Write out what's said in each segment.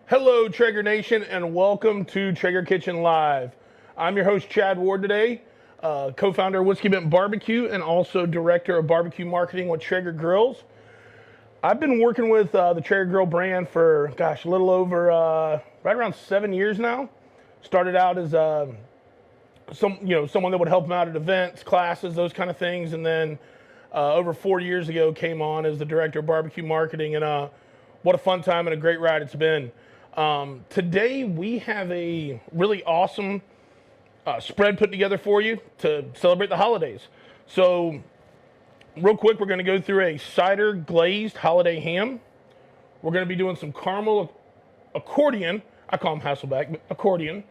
Hello, Traeger Nation, and welcome to Traeger Kitchen Live. I'm your host, Chad Ward, today, co-founder of Whiskey Bent Barbecue and also director of barbecue marketing with Traeger Grills. I've been working with the Traeger Grill brand for, a little over, right around 7 years now. Started out as someone that would help them out at events, classes, those kind of things, and then over 4 years ago came on as the director of barbecue marketing, and what a fun time and a great ride it's been. Today we have a really awesome spread put together for you to celebrate the holidays. So real quick, we're going to go through a cider-glazed holiday ham. We're going to be doing some caramel accordion. I call them Hasselback, but accordion.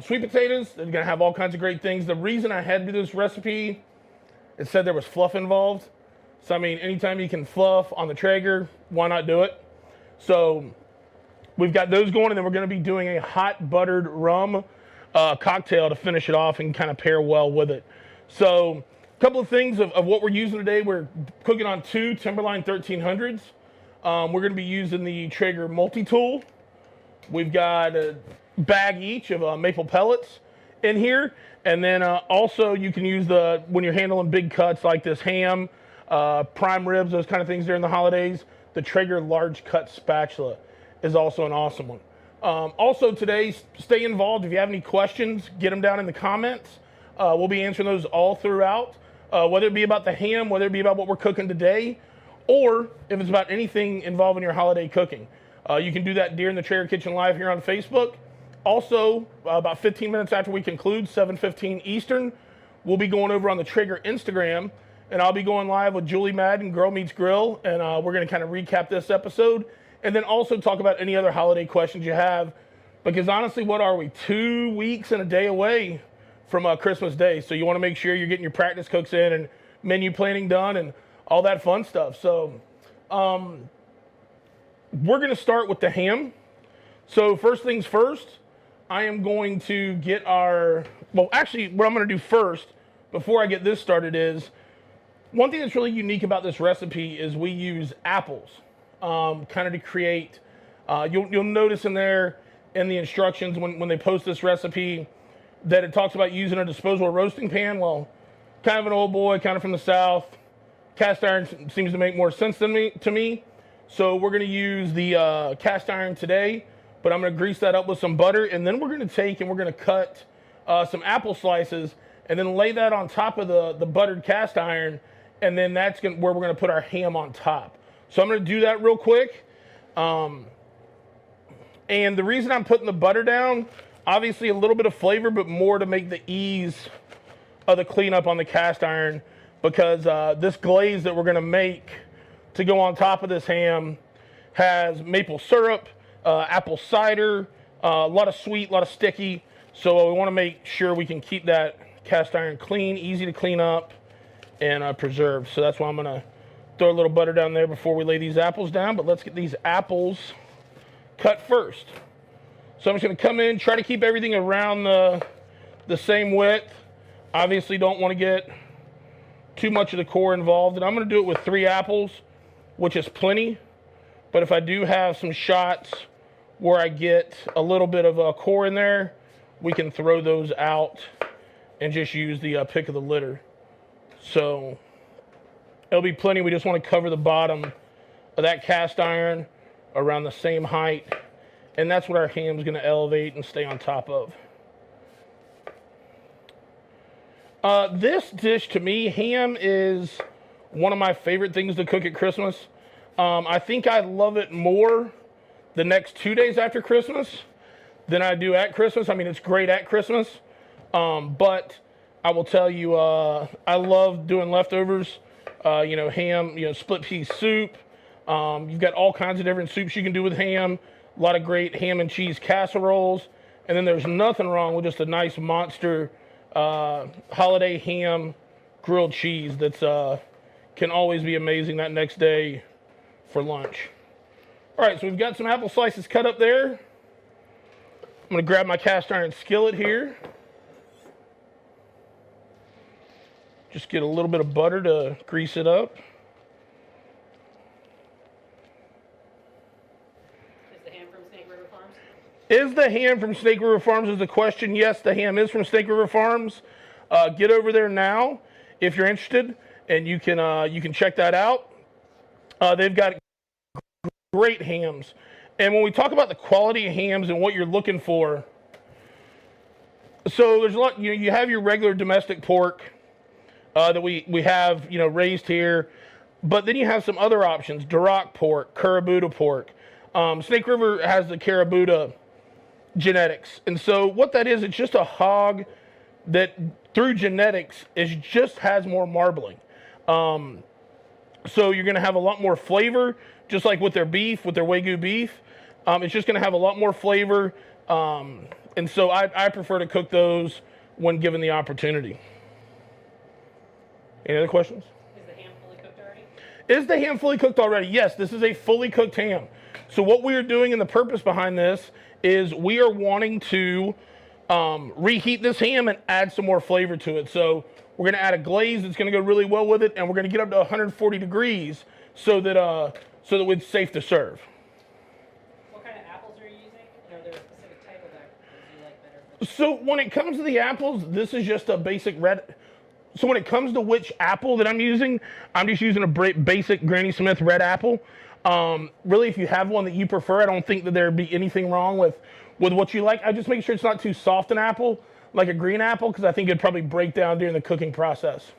Sweet potatoes. They're going to have all kinds of great things. The reason I had to do this recipe, it said there was fluff involved. So, I mean, anytime you can fluff on the Traeger, why not do it? So we've got those going, and then we're going to be doing a hot buttered rum cocktail to finish it off and kind of pair well with it. So a couple of things of what we're using today. We're cooking on two Timberline 1300s. We're going to be using the Traeger multi-tool. We've got a bag each of maple pellets in here. And then also you can use when you're handling big cuts like this ham, prime ribs, those kind of things during the holidays, the Traeger large cut spatula is also an awesome one. Also today, stay involved. If you have any questions, get them down in the comments. We'll be answering those all throughout, whether it be about the ham, whether it be about what we're cooking today, or if it's about anything involving your holiday cooking. You can do that during the Traeger Kitchen Live here on Facebook. Also, about 15 minutes after we conclude, 7:15 Eastern, we'll be going over on the Traeger Instagram, and I'll be going live with Julie Madden, Girl Meets Grill, and we're going to kind of recap this episode, and then also talk about any other holiday questions you have, because honestly, what are we, 2 weeks and a day away from Christmas Day? So you want to make sure you're getting your practice cooks in and menu planning done and all that fun stuff. So we're going to start with the ham. So first things first, I am going to get what I'm going to do first, before I get this started, is one thing that's really unique about this recipe is we use apples, kind of to create, you'll notice in there in the instructions when they post this recipe that it talks about using a disposable roasting pan. Well, kind of an old boy, kind of from the South, cast iron seems to make more sense to me. So we're going to use the cast iron today, but I'm going to grease that up with some butter, and then we're going to take and we're going to cut some apple slices and then lay that on top of the buttered cast iron, and then that's where we're going to put our ham on top. So I'm going to do that real quick. And the reason I'm putting the butter down, obviously a little bit of flavor, but more to make the ease of the cleanup on the cast iron, because this glaze that we're going to make to go on top of this ham has maple syrup, apple cider, a lot of sweet, a lot of sticky. So we want to make sure we can keep that cast iron clean, easy to clean up, and preserved. So that's why I'm going to throw a little butter down there before we lay these apples down. But let's get these apples cut first. So I'm just going to come in, try to keep everything around the same width. Obviously don't want to get too much of the core involved. And I'm going to do it with 3 apples, which is plenty. But if I do have some shots where I get a little bit of a core in there, we can throw those out and just use the pick of the litter. So it'll be plenty. We just want to cover the bottom of that cast iron around the same height, and that's what our ham is going to elevate and stay on top of. This dish, to me, ham is one of my favorite things to cook at Christmas. I think I love it more the next 2 days after Christmas than I do at Christmas. I mean, it's great at Christmas, but I will tell you, I love doing leftovers, ham, split pea soup. You've got all kinds of different soups you can do with ham, a lot of great ham and cheese casseroles, and then there's nothing wrong with just a nice monster holiday ham grilled cheese that's can always be amazing that next day for lunch. All right, so we've got some apple slices cut up there. I'm going to grab my cast iron skillet here. Just get a little bit of butter to grease it up. Is the ham from Snake River Is the ham from Snake River Farms is the question. Yes, the ham is from Snake River Farms. Get over there now if you're interested, and you can check that out. They've got great hams. And when we talk about the quality of hams and what you're looking for, so there's a lot, you have your regular domestic pork that we have, raised here, but then you have some other options: Duroc pork, Karabuta pork. Snake River has the Karabuta genetics. And so what that is, it's just a hog that through genetics just has more marbling. So you're going to have a lot more flavor, just like with their beef, with their Wagyu beef. It's just going to have a lot more flavor. And so I prefer to cook those when given the opportunity. Any other questions? Is the ham fully cooked already? Is the ham fully cooked already? Yes, this is a fully cooked ham. So what we are doing, and the purpose behind this, is we are wanting to reheat this ham and add some more flavor to it. So we're going to add a glaze that's going to go really well with it, and we're going to get up to 140 degrees so that it's safe to serve. What kind of apples are you using? And are there a specific type of apples you like better? So when it comes to the apples, this is just a basic red. So when it comes to which apple that I'm using, I'm just using a basic Granny Smith red apple. Really, if you have one that you prefer, I don't think that there'd be anything wrong with what you like. I just make sure it's not too soft an apple, like a green apple, because I think it'd probably break down during the cooking process.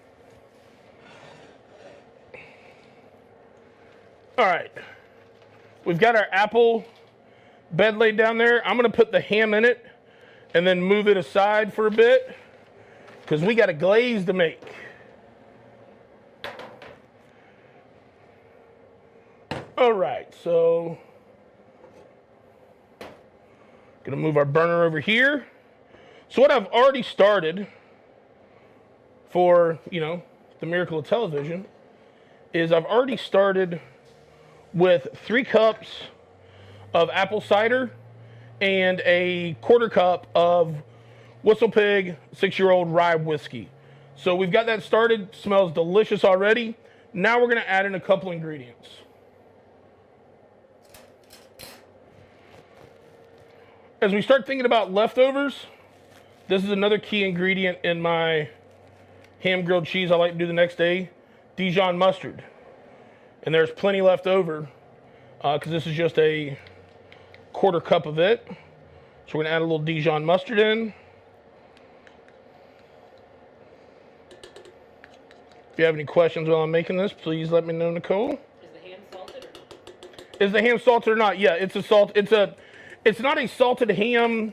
All right, we've got our apple bed laid down there. I'm gonna put the ham in it and then move it aside for a bit because we got a glaze to make. All right, so gonna move our burner over here. So what I've already started for, the miracle of television is I've already started with 3 cups of apple cider and a 1/4 cup of Whistle Pig 6-year-old rye whiskey. So we've got that started, smells delicious already. Now we're gonna add in a couple ingredients. As we start thinking about leftovers, this is another key ingredient in my ham grilled cheese I like to do the next day, Dijon mustard. And there's plenty left over because this is just a 1/4 cup of it. So we're gonna add a little Dijon mustard in. If you have any questions while I'm making this, please let me know, Nicole. Is the ham salted or not? Is the ham salted or not? Yeah, it's not a salted ham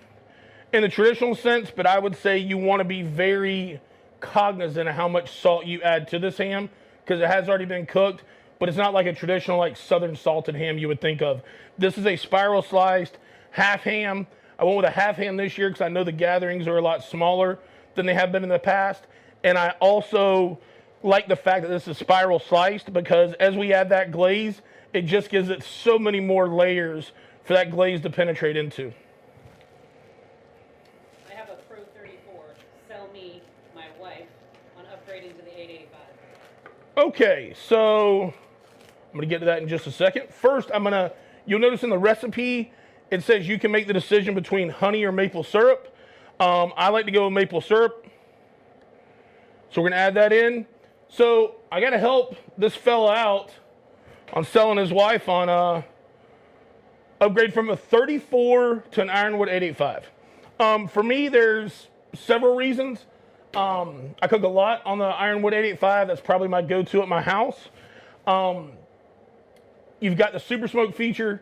in the traditional sense, but I would say you want to be very cognizant of how much salt you add to this ham because it has already been cooked, but it's not like a traditional southern salted ham you would think of. This is a spiral sliced half ham. I went with a half ham this year because I know the gatherings are a lot smaller than they have been in the past. And I also like the fact that this is spiral sliced because as we add that glaze, it just gives it so many more layers for that glaze to penetrate into. I have a Pro 34. Sell me, my wife, on upgrading to the 885. Okay, so I'm gonna get to that in just a second. First, you'll notice in the recipe, it says you can make the decision between honey or maple syrup. I like to go with maple syrup. So we're gonna add that in. So I gotta help this fella out on selling his wife on upgrade from a 34 to an Ironwood 885. For me, there's several reasons. I cook a lot on the Ironwood 885. That's probably my go-to at my house. You've got the super smoke feature.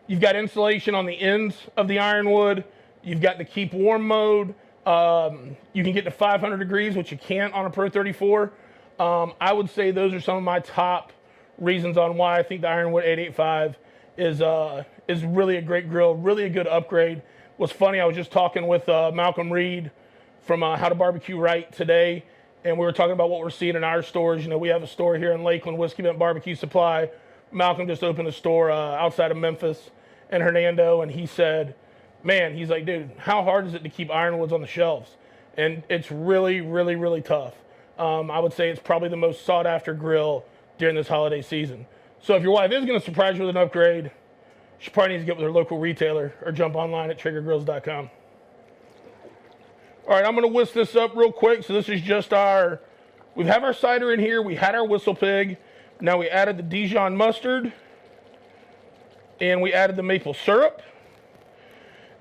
You've got insulation on the ends of the Ironwood. You've got the keep warm mode. You can get to 500 degrees, which you can't on a Pro 34. I would say those are some of my top reasons on why I think the Ironwood 885 is really a great grill, really a good upgrade. What's funny, I was just talking with Malcolm Reed from How to Barbecue Right today, and we were talking about what we're seeing in our stores. We have a store here in Lakeland, Whiskey Mint Barbecue Supply. Malcolm just opened a store outside of Memphis and Hernando, and he said, man, he's like, dude, how hard is it to keep Ironwoods on the shelves? And it's really, really, really tough. I would say it's probably the most sought after grill during this holiday season. So if your wife is gonna surprise you with an upgrade, She probably needs to get with her local retailer or jump online at TraegerGrills.com. All right, I'm going to whisk this up real quick. So this is just we have our cider in here. We had our whistle pig. Now we added the Dijon mustard. And we added the maple syrup.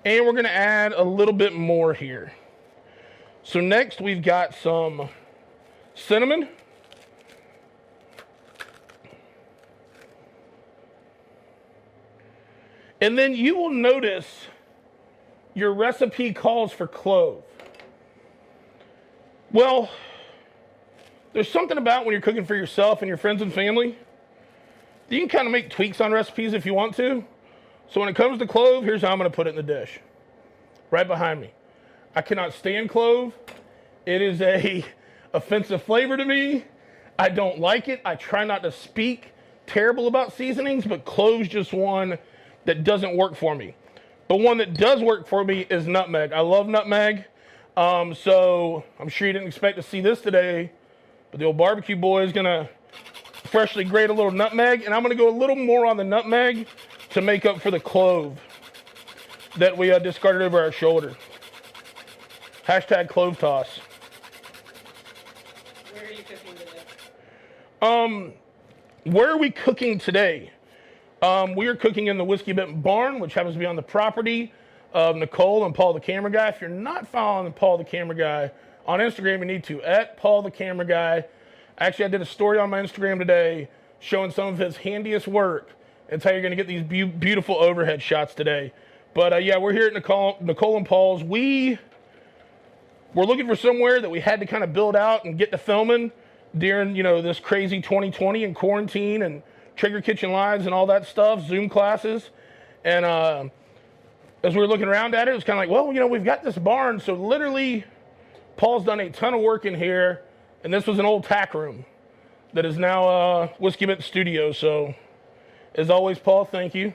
And we're going to add a little bit more here. So next we've got some cinnamon. And then you will notice your recipe calls for clove. Well, there's something about when you're cooking for yourself and your friends and family, you can kind of make tweaks on recipes if you want to. So when it comes to clove, here's how I'm going to put it in the dish. Right behind me. I cannot stand clove. It is a offensive flavor to me. I don't like it. I try not to speak terrible about seasonings, but clove's just one that doesn't work for me. But one that does work for me is nutmeg. I love nutmeg. So I'm sure you didn't expect to see this today, but the old barbecue boy is gonna freshly grate a little nutmeg, and I'm gonna go a little more on the nutmeg to make up for the clove that we discarded over our shoulder. Hashtag clove toss. Where are you cooking today? Where are we cooking today? We are cooking in the Whiskey Bent Barn, which happens to be on the property of Nicole and Paul the Camera Guy. If you're not following Paul the Camera Guy on Instagram, you need to, at Paul the Camera Guy. Actually, I did a story on my Instagram today showing some of his handiest work. It's how you're going to get these beautiful overhead shots today. But yeah, we're here at Nicole and Paul's. We're looking for somewhere that we had to kind of build out and get to filming during, this crazy 2020 and quarantine and Traeger Kitchen Lives and all that stuff, Zoom classes. And as we were looking around at it, it was kind of like, well, we've got this barn. So literally, Paul's done a ton of work in here. And this was an old tack room that is now Whiskey Bent Studio. So as always, Paul, thank you.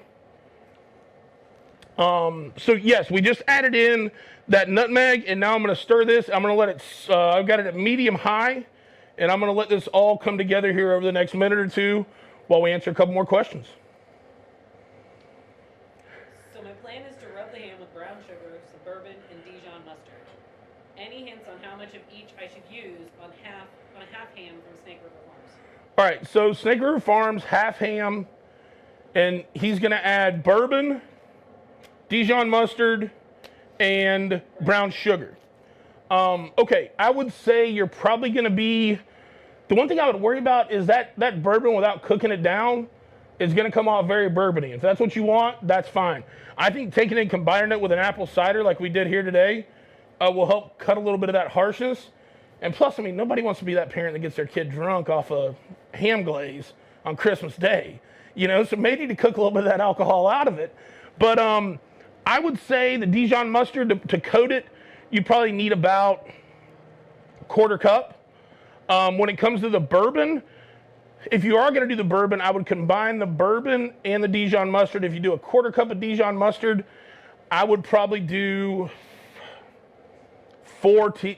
So yes, we just added in that nutmeg, and now I'm going to stir this. I'm going to let it, I've got it at medium high, and I'm going to let this all come together here over the next minute or two while we answer a couple more questions. So my plan is to rub the ham with brown sugar, some bourbon, and Dijon mustard. Any hints on how much of each I should use on a half ham from Snake River Farms? All right, so Snake River Farms, half ham, and he's going to add bourbon, Dijon mustard, and brown sugar. Okay, I would say you're probably going to be, the one thing I would worry about is that bourbon, without cooking it down, is going to come off very bourbony. If that's what you want, that's fine. I think taking it and combining it with an apple cider like we did here today will help cut a little bit of that harshness. And plus, nobody wants to be that parent that gets their kid drunk off a ham glaze on Christmas Day. So maybe need to cook a little bit of that alcohol out of it. But I would say the Dijon mustard, to coat it, you probably need about a quarter cup. When it comes to the bourbon, if you are going to do the bourbon, I would combine the bourbon and the Dijon mustard. If you do a quarter cup of Dijon mustard, I would probably do 2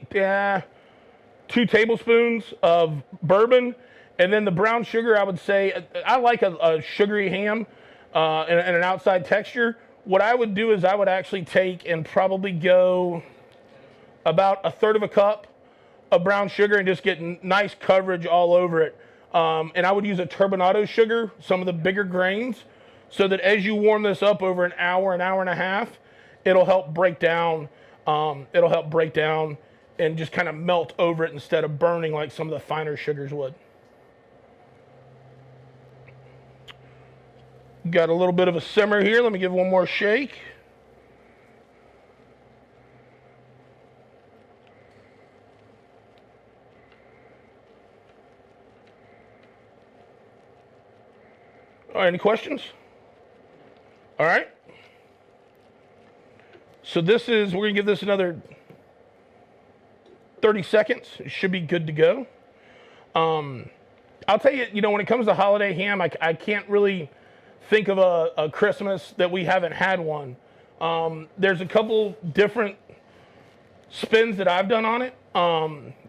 tablespoons of bourbon. And then the brown sugar, I would say, I like a sugary ham and an outside texture. What I would do is I would actually take and probably go about a third of a cup of brown sugar and just get nice coverage all over it. And I would use a turbinado sugar, some of the bigger grains, so that as you warm this up over an hour and a half, it'll help break down. And just kind of melt over it instead of burning like some of the finer sugars would. Got a little bit of a simmer here. Let me give one more shake. All right, any questions? All right. So we're going to give this another 30 seconds. It should be good to go. I'll tell you, when it comes to holiday ham, I can't really think of a Christmas that we haven't had one. There's a couple different spins that I've done on it.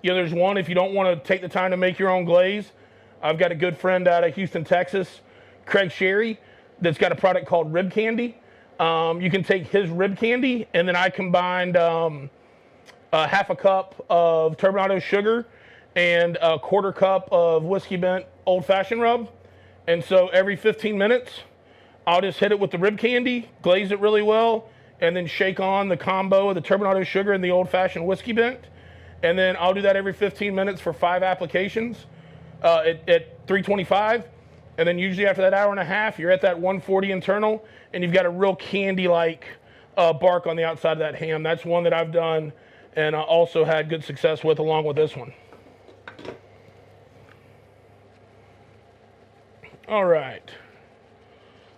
There's one, if you don't want to take the time to make your own glaze, I've got a good friend out of Houston, Texas, Craig Sherry. that's got a product called rib candy. You can take his rib candy, and then I combined half a cup of turbinado sugar and a quarter cup of whiskey bent old fashioned rub. And so every 15 minutes, I'll just hit it with the rib candy, glaze it really well, and then shake on the combo of the turbinado sugar and the old fashioned whiskey bent. And then I'll do that every 15 minutes for 5 applications at 325. And then usually after that hour and a half, you're at that 140 internal, and you've got a real candy-like bark on the outside of that ham. That's one that I've done and also had good success with, along with this one. All right.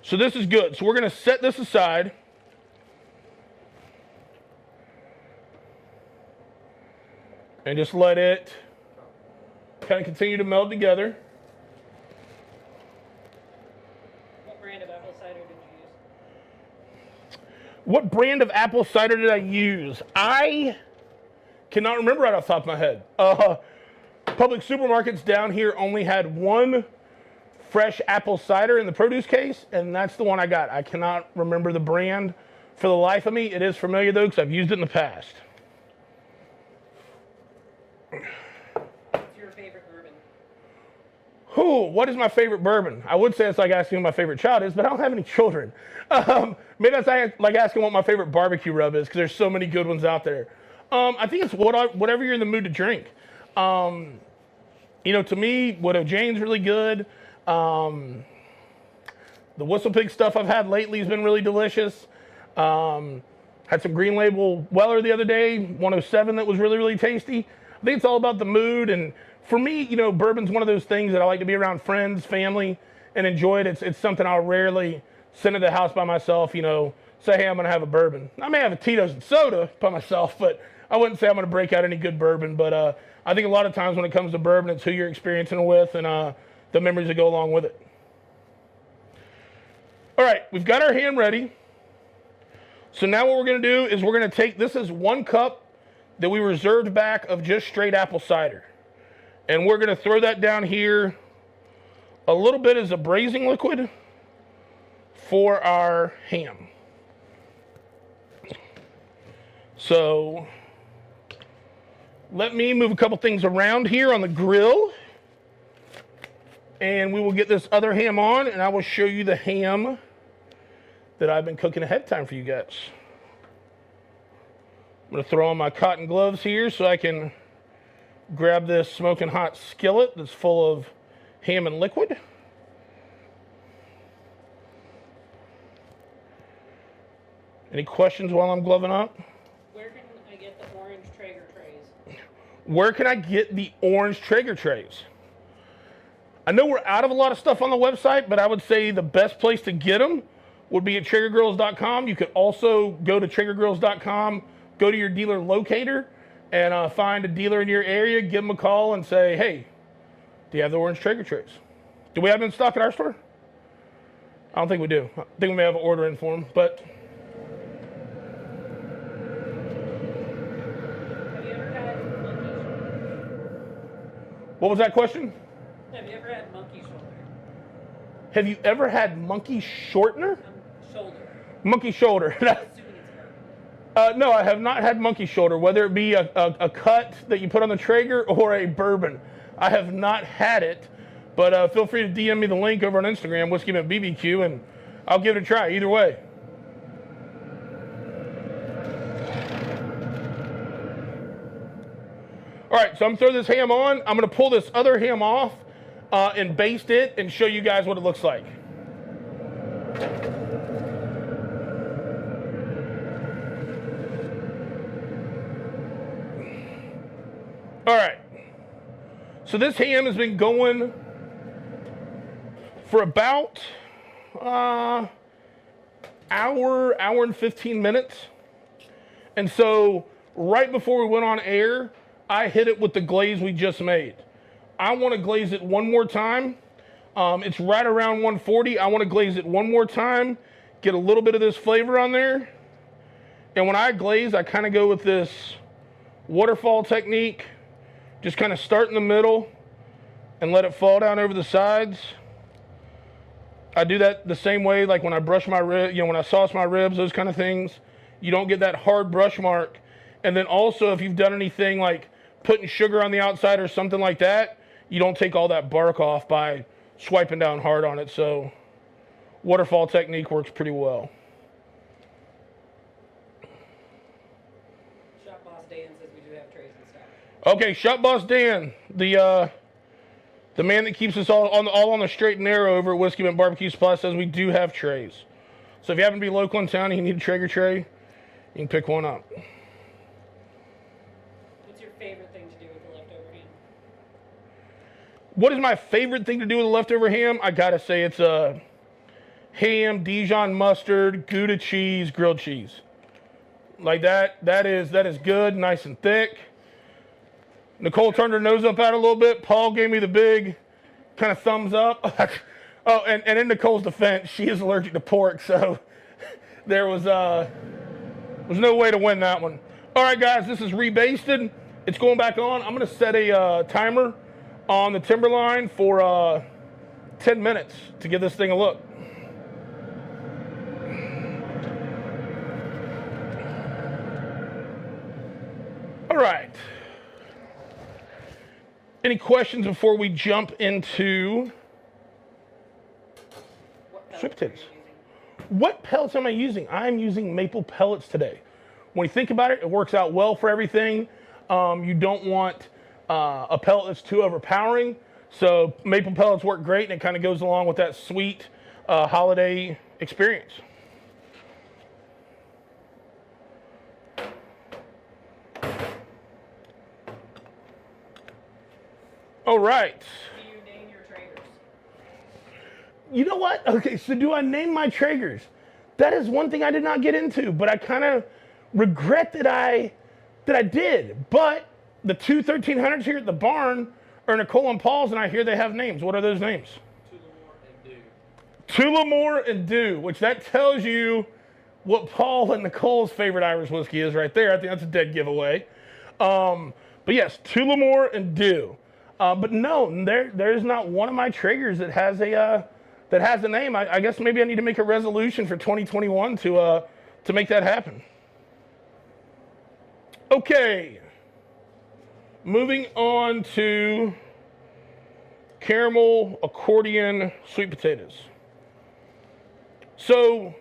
So this is good. So we're going to set this aside. And just let it kind of continue to meld together. What brand of apple cider did you use? What brand of apple cider did I use? I cannot remember right off the top of my head. Public supermarkets down here only had one fresh apple cider in the produce case, and that's the one I got. I cannot remember the brand for the life of me. It is familiar, though, because I've used it in the past. What's your favorite bourbon? What is my favorite bourbon? I would say it's like asking who my favorite child is, but I don't have any children. Maybe that's like asking what my favorite barbecue rub is, because there's so many good ones out there. I think it's whatever you're in the mood to drink. You know, to me, Widow Jane's really good. The Whistle Pig stuff I've had lately has been really delicious. Had some Green Label Weller the other day, 107, that was really, really tasty. I think it's all about the mood. And for me, you know, bourbon's one of those things that I like to be around friends, family, and enjoy it. It's something I'll rarely sit at the house by myself, you know, say, hey, I'm going to have a bourbon. I may have a Tito's and soda by myself, but I wouldn't say I'm going to break out any good bourbon. But I think a lot of times when it comes to bourbon, it's who you're experiencing it with and the memories that go along with it. All right, we've got our ham ready. So now what we're going to do is we're going to take, this is 1 cup that we reserved back of just straight apple cider. And we're going to throw that down here a little bit as a braising liquid for our ham. So let me move a couple things around here on the grill. And we will get this other ham on, and I will show you the ham that I've been cooking ahead of time for you guys. I'm going to throw on my cotton gloves here so I can grab this smoking hot skillet that's full of ham and liquid. Any questions while I'm gloving up? Where can I get the orange Traeger trays? Where can I get the orange Traeger trays? I know we're out of a lot of stuff on the website, but I would say the best place to get them would be at TraegerGrills.com. You could also go to TraegerGrills.com, go to your dealer locator, and find a dealer in your area, give them a call, and say, hey, do you have the orange Traeger trays? Do we have them in stock at our store? I don't think we do. I think we may have an order in for them, but... Have you ever had monkey? What was that question? Have you ever had monkey shoulder? Have you ever had monkey shortener? Shoulder. Monkey shoulder. Assuming it's bourbon. No, I have not had monkey shoulder, whether it be a cut that you put on the Traeger or a bourbon. I have not had it, but feel free to DM me the link over on Instagram, Whiskey Mint BBQ, and I'll give it a try either way. All right, so I'm throwing this ham on. I'm going to pull this other ham off and baste it and show you guys what it looks like. All right, so this ham has been going for about hour and 15 minutes. And so right before we went on air, I hit it with the glaze we just made. I want to glaze it one more time. It's right around 140. I want to glaze it one more time, get a little bit of this flavor on there. And when I glaze, I kind of go with this waterfall technique. Just kind of start in the middle and let it fall down over the sides. I do that the same way, like when I brush my rib, when I sauce my ribs, those kind of things. You don't get that hard brush mark. And then also, if you've done anything like putting sugar on the outside or something like that, you don't take all that bark off by swiping down hard on it. So waterfall technique works pretty well. Shop Boss Dan says we do have trays and stuff. Okay, Shop Boss Dan, the man that keeps us all on the straight and narrow over at Whiskey Mint Barbecue Supply, says we do have trays. So if you happen to be local in town and you need a Traeger tray, you can pick one up. What's your favorite thing to do with the leftover ham? What is my favorite thing to do with the leftover ham? I gotta say it's ham, Dijon mustard, Gouda cheese, grilled cheese. Like that is good, nice and thick. Nicole turned her nose up out a little bit. Paul gave me the big kind of thumbs up. Oh, and in Nicole's defense, she is allergic to pork, so there was no way to win that one. All right, guys, this is rebasted. It's going back on. I'm going to set a timer on the Timberline for 10 minutes to give this thing a look. All right. Any questions before we jump into sweet potatoes? What pellets am I using? I'm using maple pellets today. When you think about it, it works out well for everything. You don't want a pellet that's too overpowering. So maple pellets work great, and it kind of goes along with that sweet holiday experience. All right. Do you name your Traegers? You know what? Okay, so do I name my Traegers? That is one thing I did not get into, but I kind of regret that I did. But the two 1300s here at the barn are Nicole and Paul's, and I hear they have names. What are those names? Tullamore and Dew, which that tells you what Paul and Nicole's favorite Irish whiskey is right there. I think that's a dead giveaway. But yes, Tullamore and Dew. But no, there's not one of my Traegers that has a name. I guess maybe I need to make a resolution for 2021 to make that happen. Okay, moving on to caramel accordion sweet potatoes. So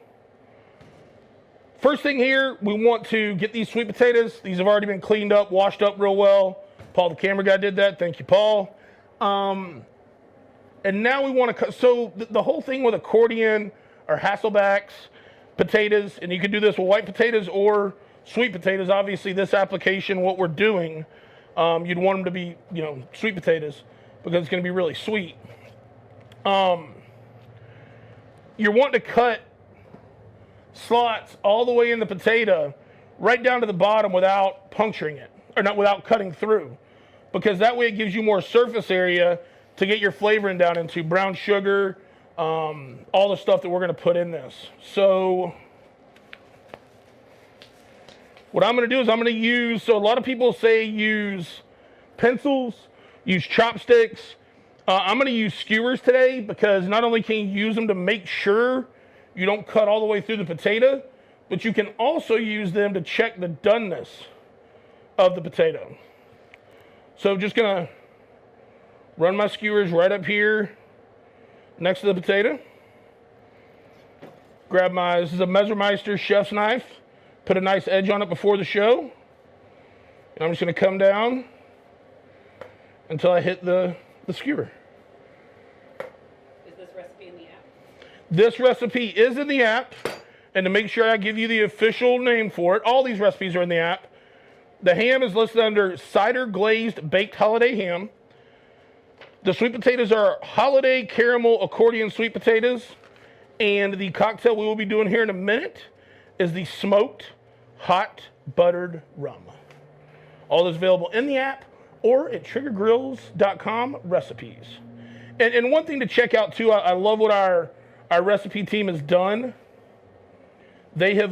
first thing here, we want to get these sweet potatoes. These have already been cleaned up, washed up real well. Paul, the camera guy, did that. Thank you, Paul. And now we want to cut. So the whole thing with accordion or Hasselbacks potatoes, and you can do this with white potatoes or sweet potatoes. Obviously, this application, what we're doing, you'd want them to be, sweet potatoes because it's going to be really sweet. You're wanting to cut slots all the way in the potato right down to the bottom without puncturing it, or not without cutting through, because that way it gives you more surface area to get your flavoring down into brown sugar, all the stuff that we're going to put in this. So what I'm going to do is I'm going to use, so a lot of people say use pencils, use chopsticks. I'm going to use skewers today because not only can you use them to make sure you don't cut all the way through the potato, but you can also use them to check the doneness of the potato. So just going to run my skewers right up here next to the potato. Grab this is a Messermeister chef's knife. Put a nice edge on it before the show. And I'm just going to come down until I hit the skewer. Is this recipe in the app? This recipe is in the app. And to make sure I give you the official name for it, all these recipes are in the app. The ham is listed under cider-glazed baked holiday ham. The sweet potatoes are holiday caramel accordion sweet potatoes. And the cocktail we will be doing here in a minute is the smoked hot buttered rum. All is available in the app or at triggergrills.com recipes. And one thing to check out too, I love what our recipe team has done. They have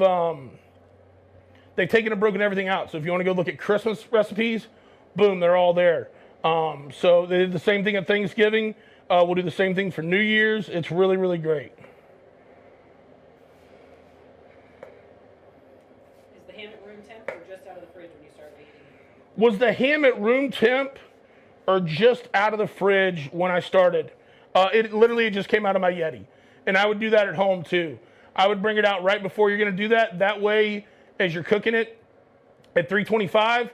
they've taken and broken everything out. So if you want to go look at Christmas recipes, boom, they're all there. So they did the same thing at Thanksgiving. We'll do the same thing for New Year's. It's really, really great. Is the ham at room temp or just out of the fridge when you start baking? Was the ham at room temp or just out of the fridge when I started? It literally just came out of my Yeti. And I would do that at home too. I would bring it out right before you're going to do that. That way, as you're cooking it at 325,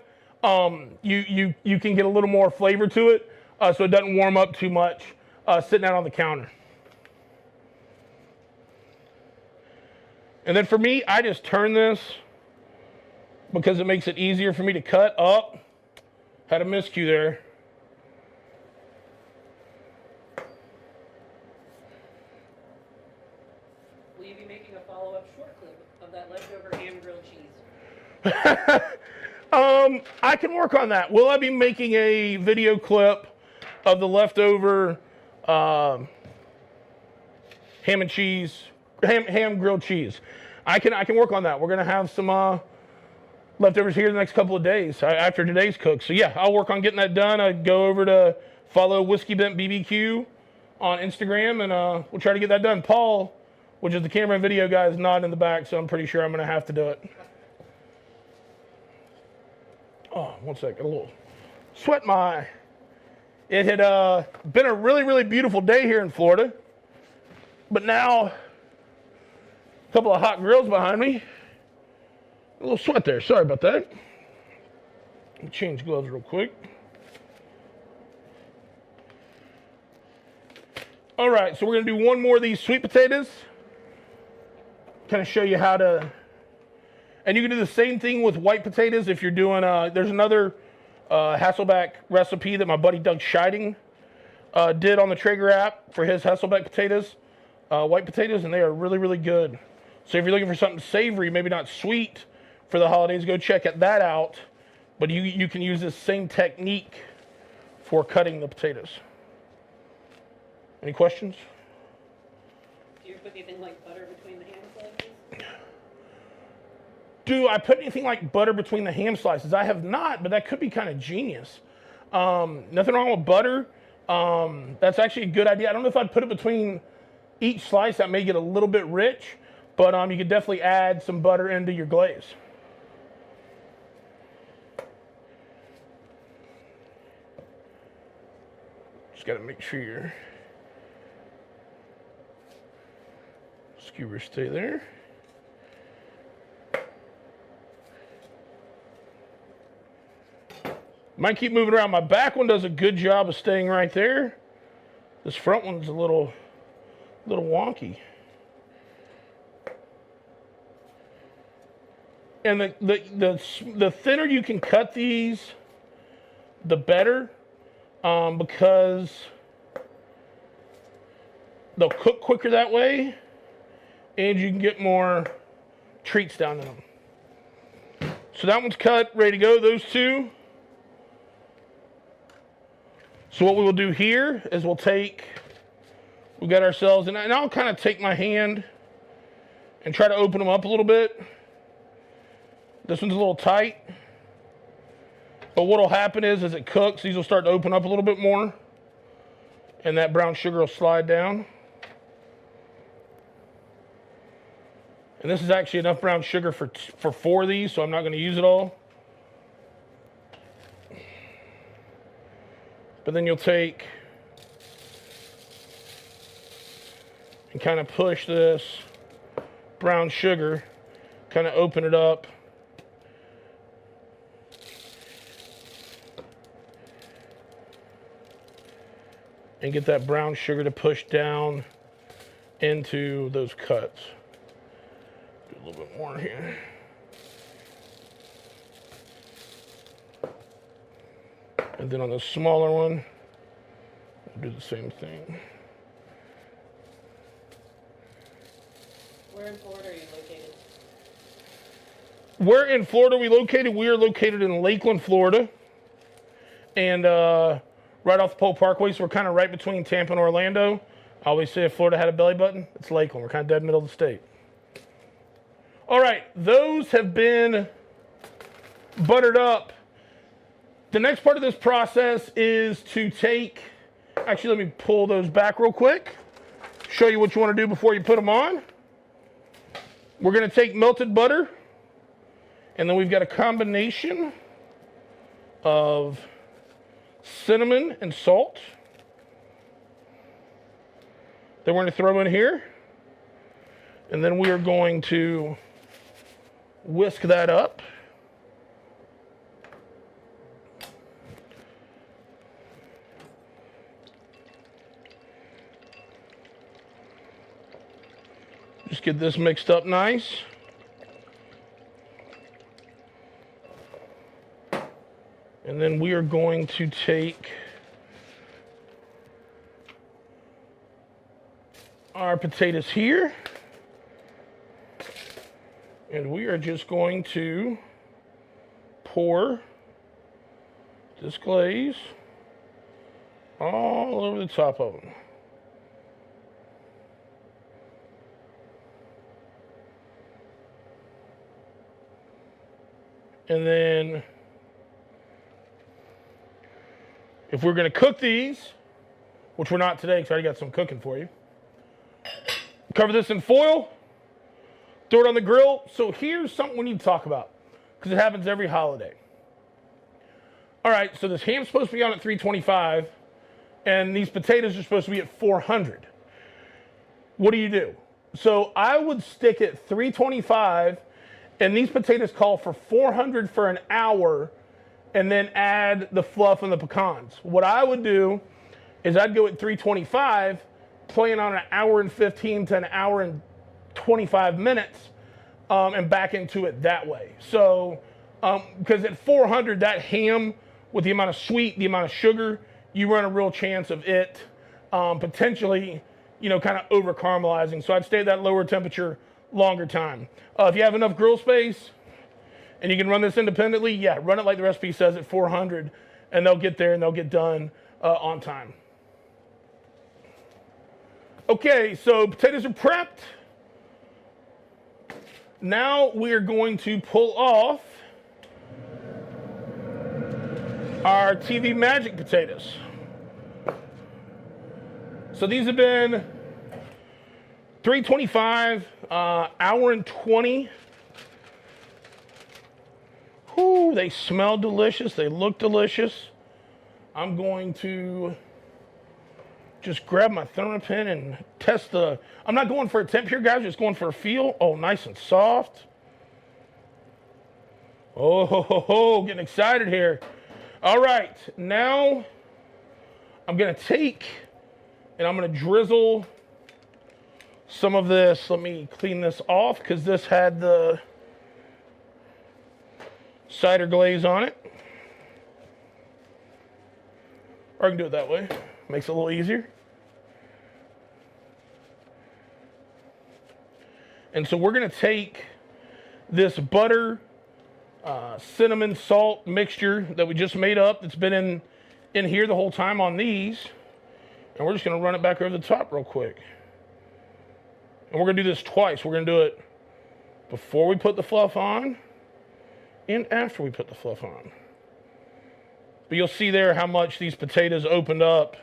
you can get a little more flavor to it, so it doesn't warm up too much sitting out on the counter. And then for me, I just turn this because it makes it easier for me to cut up. Had a miscue there. Will you be making a follow-up short clip of that leftover ham grilled cheese? I can work on that. Will I be making a video clip of the leftover ham and cheese, ham grilled cheese? I can work on that. We're gonna have some leftovers here the next couple of days after today's cook. So yeah, I'll work on getting that done. I go over to follow Whiskey Bent BBQ on Instagram, and we'll try to get that done. Paul, which is the camera and video guy, is nodding in the back, so I'm pretty sure I'm gonna have to do it. Oh, one sec, a little sweat my. It had been a really, really beautiful day here in Florida, but now a couple of hot grills behind me. A little sweat there, sorry about that. Let me change gloves real quick. All right, so we're gonna do one more of these sweet potatoes. Kind of show you how to, and you can do the same thing with white potatoes if you're doing, there's another Hasselback recipe that my buddy Doug Scheiding did on the Traeger app for his Hasselback potatoes, white potatoes, and they are really, really good. So if you're looking for something savory, maybe not sweet for the holidays, go check that out. But you can use this same technique for cutting the potatoes. Any questions? Do you put anything like butter between the ham slices? Do I put anything like butter between the ham slices? I have not, but that could be kind of genius. Nothing wrong with butter. That's actually a good idea. I don't know if I'd put it between each slice. That may get a little bit rich, but you could definitely add some butter into your glaze. Just got to make sure your skewers stay there. Might keep moving around. My back one does a good job of staying right there. This front one's a little wonky. And the thinner you can cut these, the better, because they'll cook quicker that way, and you can get more treats down in them. So that one's cut, ready to go, those two. So what we will do here is we'll got ourselves, and I'll kind of take my hand and try to open them up a little bit. This one's a little tight, but what'll happen is as it cooks, these will start to open up a little bit more, and that brown sugar will slide down. And this is actually enough brown sugar for 4 of these, so I'm not going to use it all. But then you'll take and kind of push this brown sugar, kind of open it up. And get that brown sugar to push down into those cuts. Do a little bit more here. And then on the smaller one, we'll do the same thing. Where in Florida are you located? Where in Florida are we located? We are located in Lakeland, Florida. And right off the Pole Parkway, so we're kind of right between Tampa and Orlando. I always say if Florida had a belly button, it's Lakeland. We're kind of dead middle of the state. All right, those have been buttered up. The next part of this process is to take Actually, let me pull those back real quick. Show you what you want to do before you put them on. We're going to take melted butter, and then we've got a combination of cinnamon and salt that we're going to throw in here. And then we are going to whisk that up. Just get this mixed up nice. And then we are going to take our potatoes here. And we are just going to pour this glaze all over the top of them. And then, if we're going to cook these, which we're not today because I already got some cooking for you, cover this in foil, throw it on the grill. So here's something we need to talk about because it happens every holiday. All right, so this ham's supposed to be on at 325, and these potatoes are supposed to be at 400. What do you do? So I would stick at 325, and these potatoes call for 400 for an hour, and then add the fluff and the pecans. What I would do is I'd go at 325, playing on an hour and 15 to an hour and 25 minutes, and back into it that way. So, because at 400, that ham, with the amount of sweet, the amount of sugar, you run a real chance of it potentially, kind of over caramelizing. So I'd stay at that lower temperature longer time. If you have enough grill space and you can run this independently, yeah, run it like the recipe says at 400, and they'll get there and they'll get done on time. Okay, so potatoes are prepped. Now we are going to pull off our TV Magic potatoes. So these have been 325, hour and 20. Whew, they smell delicious. They look delicious. I'm going to just grab my thermopin and test the, I'm not going for a temp here, guys, just going for a feel. Oh, nice and soft. Oh, ho, ho, ho, getting excited here. All right, now I'm gonna take and I'm gonna drizzle some of this. Let me clean this off because this had the cider glaze on it. Or I can do it that way. Makes it a little easier. And so we're gonna take this butter, cinnamon, salt mixture that we just made up that's been in here the whole time on these. And we're just gonna run it back over the top real quick. And we're gonna do this twice. We're gonna do it before we put the fluff on and after we put the fluff on. But you'll see there how much these potatoes opened up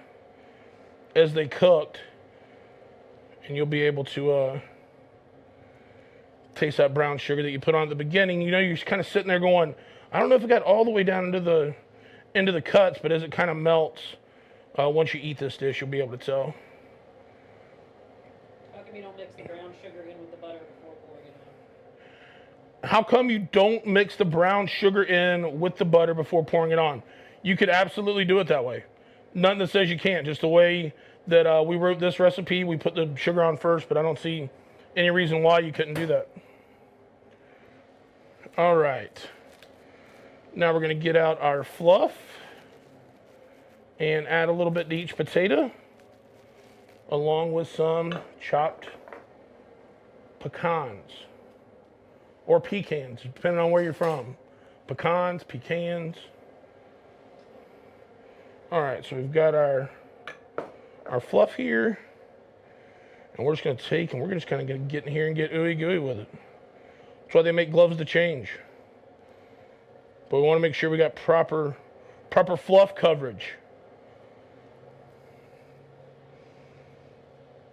as they cooked. And you'll be able to taste that brown sugar that you put on at the beginning. You know, you're kind of sitting there going, I don't know if it got all the way down into the cuts, but as it kind of melts, once you eat this dish, you'll be able to tell. How come you don't mix the brown sugar in with the butter before pouring it on? How come you don't mix the brown sugar in with the butter before pouring it on? You could absolutely do it that way. Nothing that says you can't. Just the way that we wrote this recipe, we put the sugar on first, but I don't see any reason why you couldn't do that. All right. Now we're going to get out our fluff and add a little bit to each potato, along with some chopped pecans or pecans, depending on where you're from. Pecans, pecans. All right, so we've got our fluff here, and we're just going to take and we're just kind of going to get in here and get ooey gooey with it. That's why they make gloves to change. But we want to make sure we got proper fluff coverage.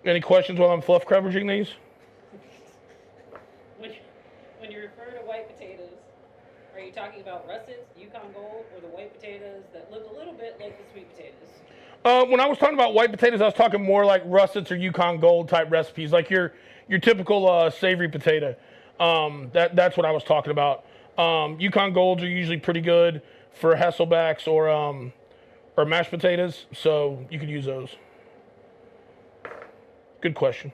Any questions while I'm fluff coveraging these? When you refer to white potatoes, are you talking about russets, Yukon Gold, or the white potatoes that look a little bit like the sweet potatoes? When I was talking about white potatoes, I was talking more like russets or Yukon Gold type recipes, like your typical savory potato. That's what I was talking about. Yukon Golds are usually pretty good for Hasselbacks or mashed potatoes, so you could use those. Good question.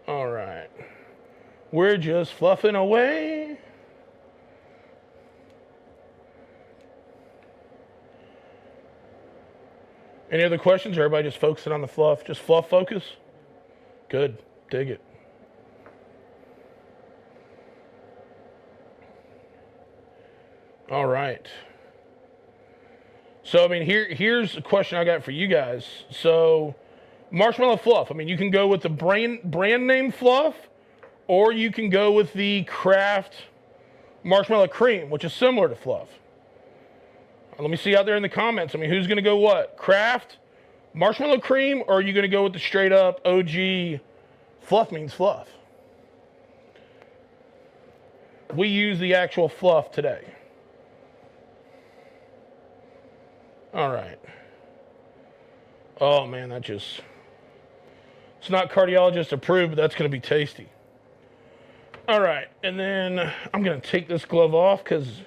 All right. We're just fluffing away. Any other questions? Or everybody just focusing on the fluff? Just fluff focus? Good. Dig it. All right. So, I mean, here's a question I got for you guys. So, marshmallow fluff. I mean, you can go with the brand name fluff, or you can go with the Kraft marshmallow cream, which is similar to fluff. Let me see out there in the comments. I mean, who's going to go what? Kraft marshmallow cream, or are you going to go with the straight up OG fluff means fluff? We use the actual fluff today. All right. Oh man, it's not cardiologist approved, but that's going to be tasty. All right, and then I'm going to take this glove off because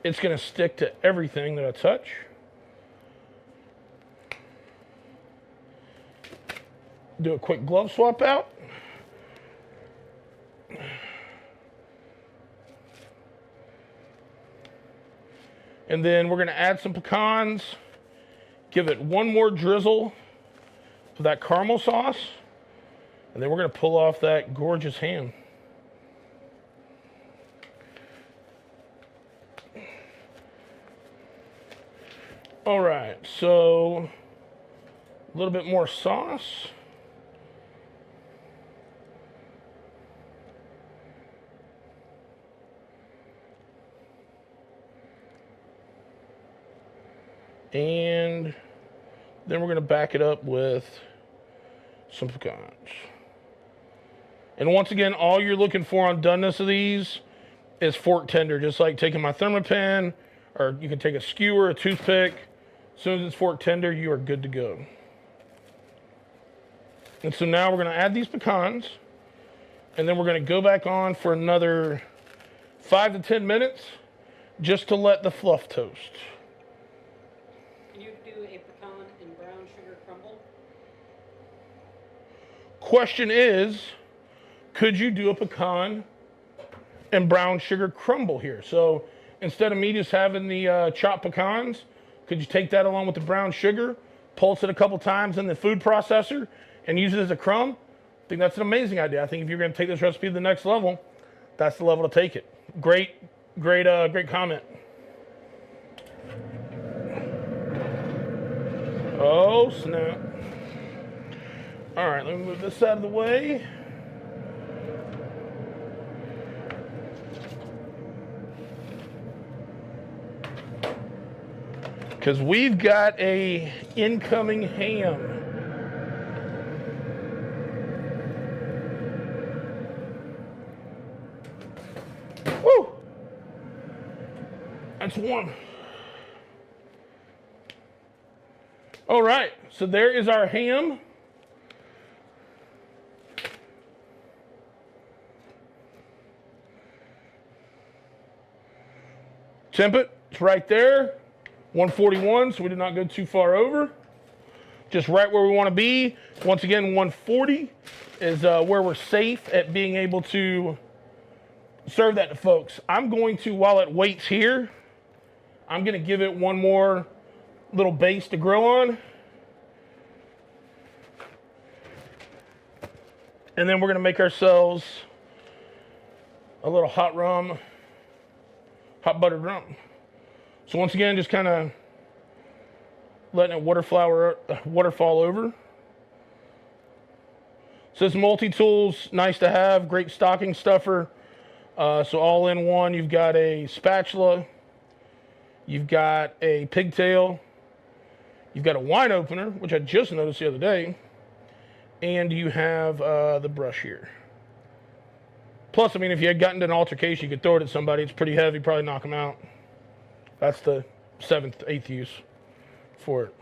it's going to stick to everything that I touch. Do a quick glove swap out. And then we're going to add some pecans, give it one more drizzle of that caramel sauce, and then we're going to pull off that gorgeous ham. All right, so a little bit more sauce. And then we're going to back it up with some pecans. And once again, all you're looking for on doneness of these is fork tender, just like taking my Thermapen, or you can take a skewer, a toothpick. As soon as it's fork tender, you are good to go. And so now we're going to add these pecans, and then we're going to go back on for another 5 to 10 minutes just to let the fluff toast. Can you do a pecan and brown sugar crumble? Question is, could you do a pecan and brown sugar crumble here? So instead of me just having the chopped pecans, could you take that along with the brown sugar, pulse it a couple times in the food processor, and use it as a crumb? I think that's an amazing idea. I think if you're going to take this recipe to the next level, that's the level to take it. Great comment. Oh, snap. All right, let me move this out of the way. Because we've got a incoming ham. Woo! That's warm. All right, so there is our ham. Temp it, it's right there. 141, so we did not go too far over. Just right where we want to be. Once again, 140 is where we're safe at being able to serve that to folks. I'm going to, while it waits here, I'm going to give it one more little base to grill on. And then we're going to make ourselves a little hot buttered rum. So once again, just kind of letting it waterfall over. So this multi-tool's nice to have, great stocking stuffer. So all in one, you've got a spatula, you've got a pigtail, You've got a wine opener, which I just noticed the other day, and you have the brush here. Plus, I mean, if you had gotten into an altercation, you could throw it at somebody. It's pretty heavy, probably knock them out. That's the 7th, 8th use for it.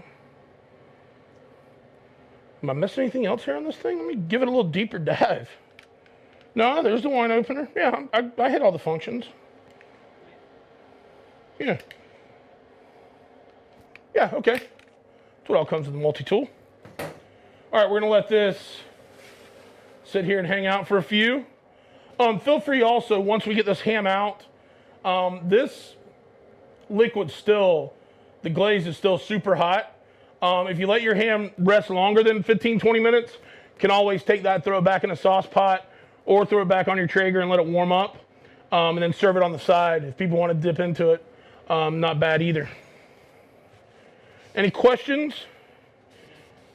Am I missing anything else here on this thing? Let me give it a little deeper dive. No, there's the wine opener. Yeah, I hit all the functions. Yeah. Yeah, okay. That's what all comes with the multi-tool. All right, we're gonna let this sit here and hang out for a few. Feel free also, once we get this ham out, this liquid still, the glaze is still super hot. If you let your ham rest longer than 15, 20 minutes, you can always take that, throw it back in a sauce pot, or throw it back on your Traeger and let it warm up, and then serve it on the side. If people want to dip into it, not bad either. Any questions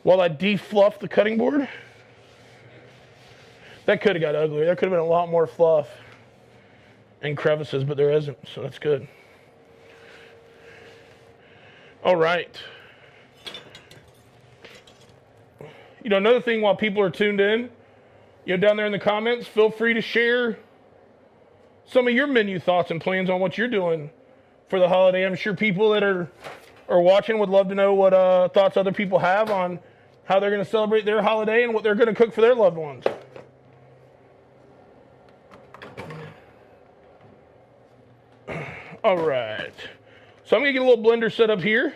while I de-fluff the cutting board? That could have got uglier. There could have been a lot more fluff and crevices, but there isn't, so that's good. All right. You know, another thing while people are tuned in, you know, down there in the comments, feel free to share some of your menu thoughts and plans on what you're doing for the holiday. I'm sure people that are watching would love to know what thoughts other people have on how they're going to celebrate their holiday and what they're going to cook for their loved ones. All right. So I'm going to get a little blender set up here,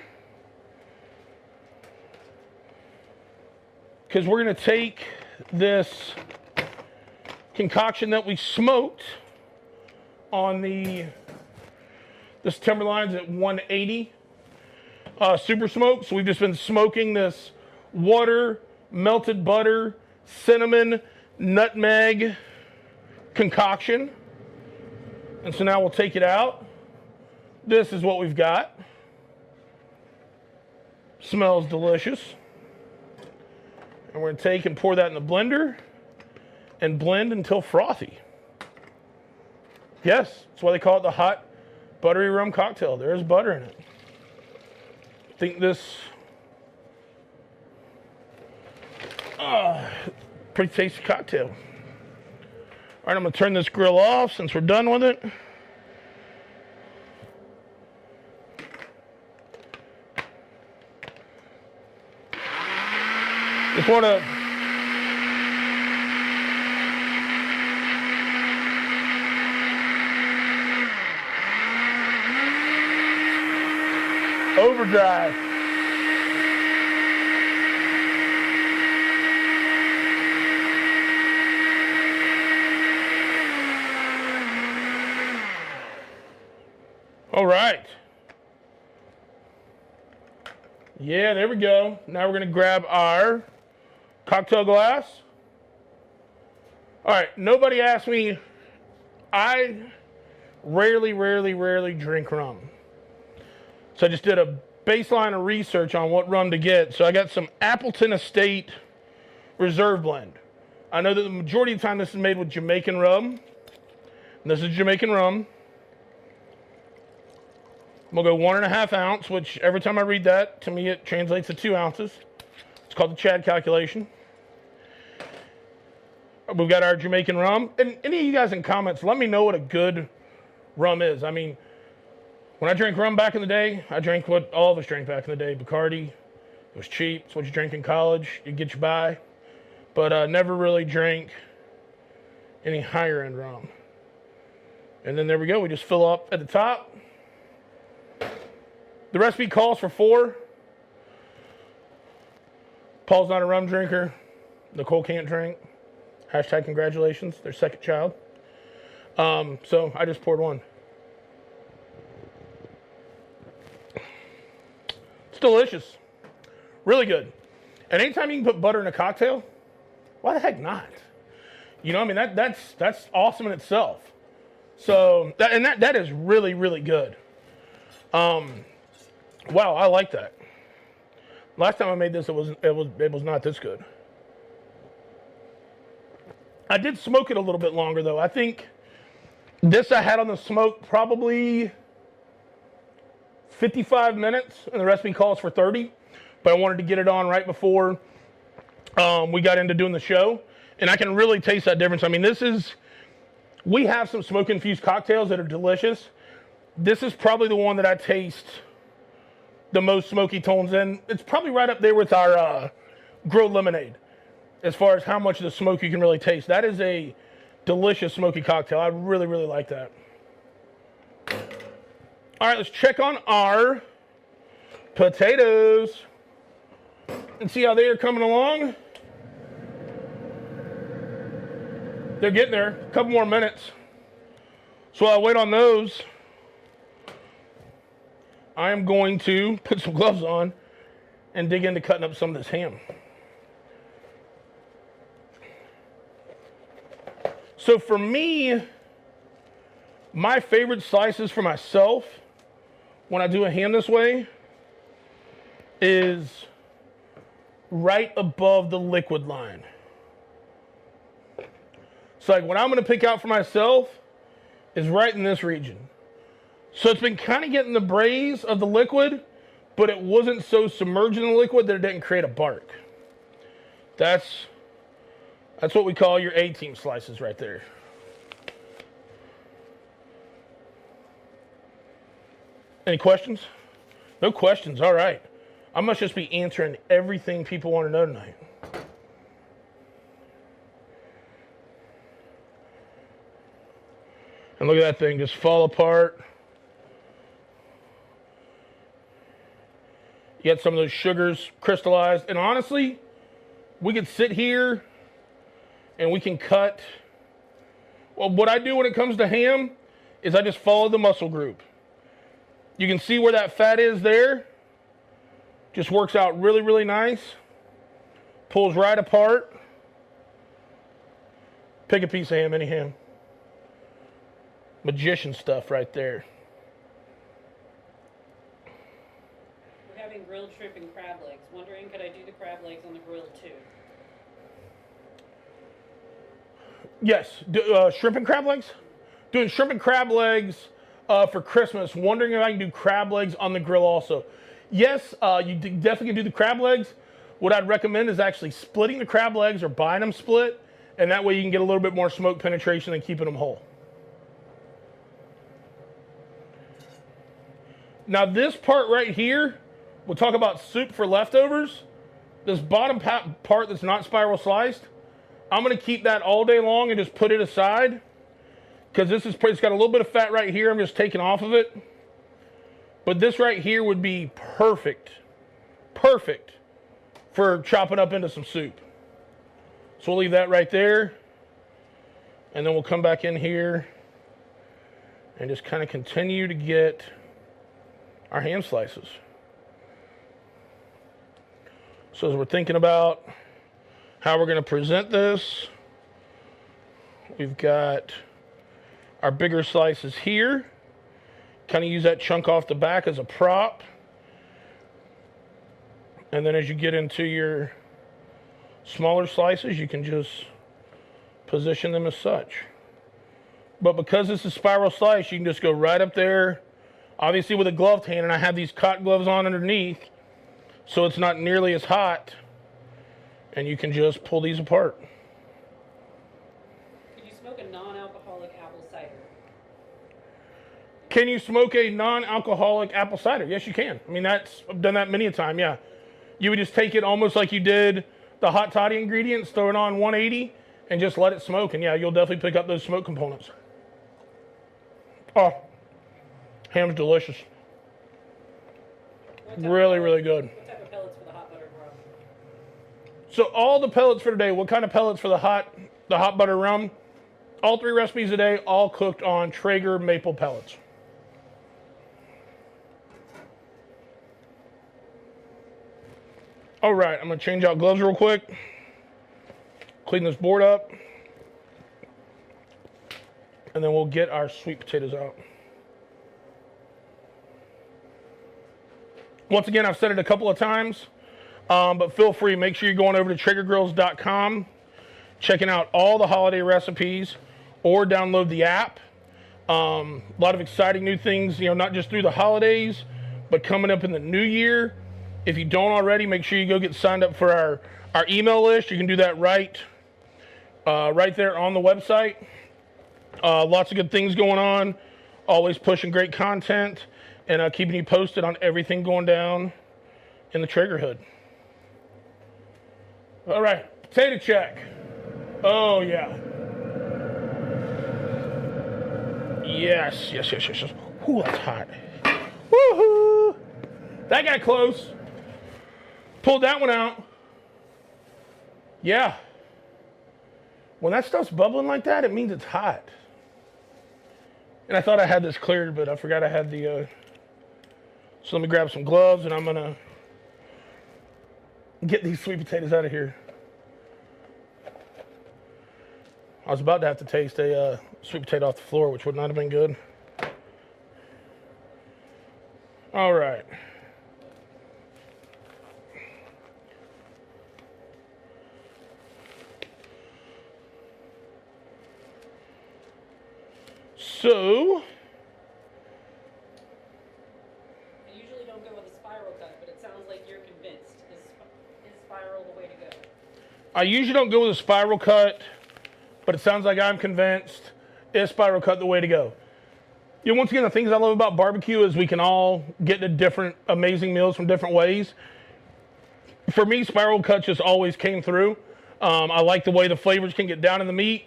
because we're going to take this concoction that we smoked on this Timberline's at 180 super smoke. So we've just been smoking this water, melted butter, cinnamon, nutmeg concoction. And so now we'll take it out. This is what we've got. Smells delicious. And we're going to take and pour that in the blender and blend until frothy. Yes, that's why they call it the hot buttery rum cocktail. There is butter in it. I think this pretty tasty cocktail. All right, I'm going to turn this grill off since we're done with it. Just want to overdrive. All right. Yeah, there we go. Now we're going to grab our cocktail glass. All right, nobody asked me. I rarely drink rum. So I just did a baseline of research on what rum to get. So I got some Appleton Estate Reserve Blend. I know that the majority of the time this is made with Jamaican rum. And this is Jamaican rum. I'm gonna go 1.5 ounce, which every time I read that, to me it translates to 2 ounces. It's called the Chad calculation. We've got our Jamaican rum. And any of you guys in comments, let me know what a good rum is. I mean, when I drank rum back in the day, I drank what all of us drank back in the day. Bacardi. It was cheap. It's what you drank in college. You'd get you by. But never really drank any higher end rum. And then there we go. We just fill up at the top. The recipe calls for 4. Paul's not a rum drinker. Nicole can't drink. Hashtag congratulations, their second child. So I just poured 1. It's delicious. Really good. And anytime you can put butter in a cocktail, why the heck not? You know, I mean, that's awesome in itself. So, that is really good. Wow, I like that. Last time I made this, it was not this good. I did smoke it a little bit longer though. I think this I had on the smoke probably 55 minutes, and the recipe calls for 30. but I wanted to get it on right before we got into doing the show. And I can really taste that difference. I mean, we have some smoke-infused cocktails that are delicious. This is probably the one that I taste the most smoky tones in. It's probably right up there with our grilled lemonade as far as how much of the smoke you can really taste. That is a delicious smoky cocktail. I really, really like that. All right, let's check on our potatoes and see how they are coming along. They're getting there. A couple more minutes. So while I wait on those, I am going to put some gloves on and dig into cutting up some of this ham. So for me, my favorite slices for myself when I do a ham this way is right above the liquid line. So like what I'm gonna pick out for myself is right in this region. So it's been kind of getting the braise of the liquid, but it wasn't so submerged in the liquid that it didn't create a bark. That's what we call your A-team slices right there. Any questions? No questions, all right. I must just be answering everything people want to know tonight. And look at that thing just fall apart. You get some of those sugars crystallized. And honestly, we could sit here and we can cut. Well, what I do when it comes to ham is I just follow the muscle group. You can see where that fat is there. Just works out really, really nice. Pulls right apart. Pick a piece of ham, any ham. Magician stuff right there. We're having grilled shrimp and crab legs. Wondering, could I do the crab legs on the grill too? Yes, shrimp and crab legs? Doing shrimp and crab legs for Christmas. Wondering if I can do crab legs on the grill also. Yes, you definitely can do the crab legs. What I'd recommend is actually splitting the crab legs or buying them split, and that way you can get a little bit more smoke penetration than keeping them whole. Now this part right here, we'll talk about soup for leftovers. This bottom part that's not spiral sliced, I'm gonna keep that all day long and just put it aside because it's got a little bit of fat right here. I'm just taking off of it. But this right here would be perfect for chopping up into some soup. So we'll leave that right there. And then we'll come back in here and just kind of continue to get our ham slices. So as we're thinking about how we're going to present this, we've got our bigger slices here. Kind of use that chunk off the back as a prop. And then as you get into your smaller slices, you can just position them as such. But because this is spiral slice, you can just go right up there. Obviously with a gloved hand, and I have these cotton gloves on underneath, so it's not nearly as hot. And you can just pull these apart. Could you smoke a non-alcoholic apple cider? Can you smoke a non-alcoholic apple cider? Yes, you can. I mean, I've done that many a time, yeah. You would just take it almost like you did the hot toddy ingredients, throw it on 180, and just let it smoke. And yeah, you'll definitely pick up those smoke components. Oh. Ham's delicious. Really, really good. What type of pellets for the hot buttered rum? So all the pellets for today, what kind of pellets for the hot butter rum? All 3 recipes today, all cooked on Traeger maple pellets. All right, I'm gonna change out gloves real quick. Clean this board up. And then we'll get our sweet potatoes out. Once again, I've said it a couple of times, but feel free. Make sure you're going over to TraegerGrills.com, checking out all the holiday recipes, or download the app. A lot of exciting new things, not just through the holidays, but coming up in the new year. If you don't already, make sure you go get signed up for our email list. You can do that right there on the website. Lots of good things going on. Always pushing great content and keeping you posted on everything going down in the Traeger hood. All right, potato check. Oh, yeah. Yes. Ooh, that's hot. Woohoo! That got close. Pulled that one out. Yeah. When that stuff's bubbling like that, it means it's hot. And I thought I had this cleared, but I forgot I had the... So let me grab some gloves, and I'm going to get these sweet potatoes out of here. I was about to have to taste a sweet potato off the floor, which would not have been good. All right. So, I usually don't go with a spiral cut, but it sounds like you're convinced. Is spiral the way to go? I usually don't go with a spiral cut, but it sounds like I'm convinced. Is spiral cut the way to go? You know, once again, the things I love about barbecue is we can all get to different amazing meals from different ways. For me, spiral cuts just always came through. I like the way the flavors can get down in the meat.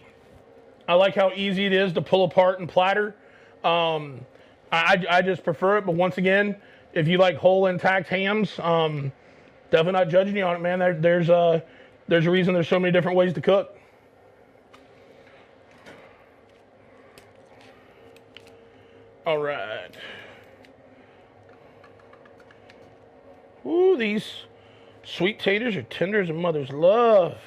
I like how easy it is to pull apart and platter. I just prefer it, but once again, if you like whole intact hams, definitely not judging you on it, man. There's a reason there's so many different ways to cook. All right. Ooh, these sweet taters are tender as a mother's love.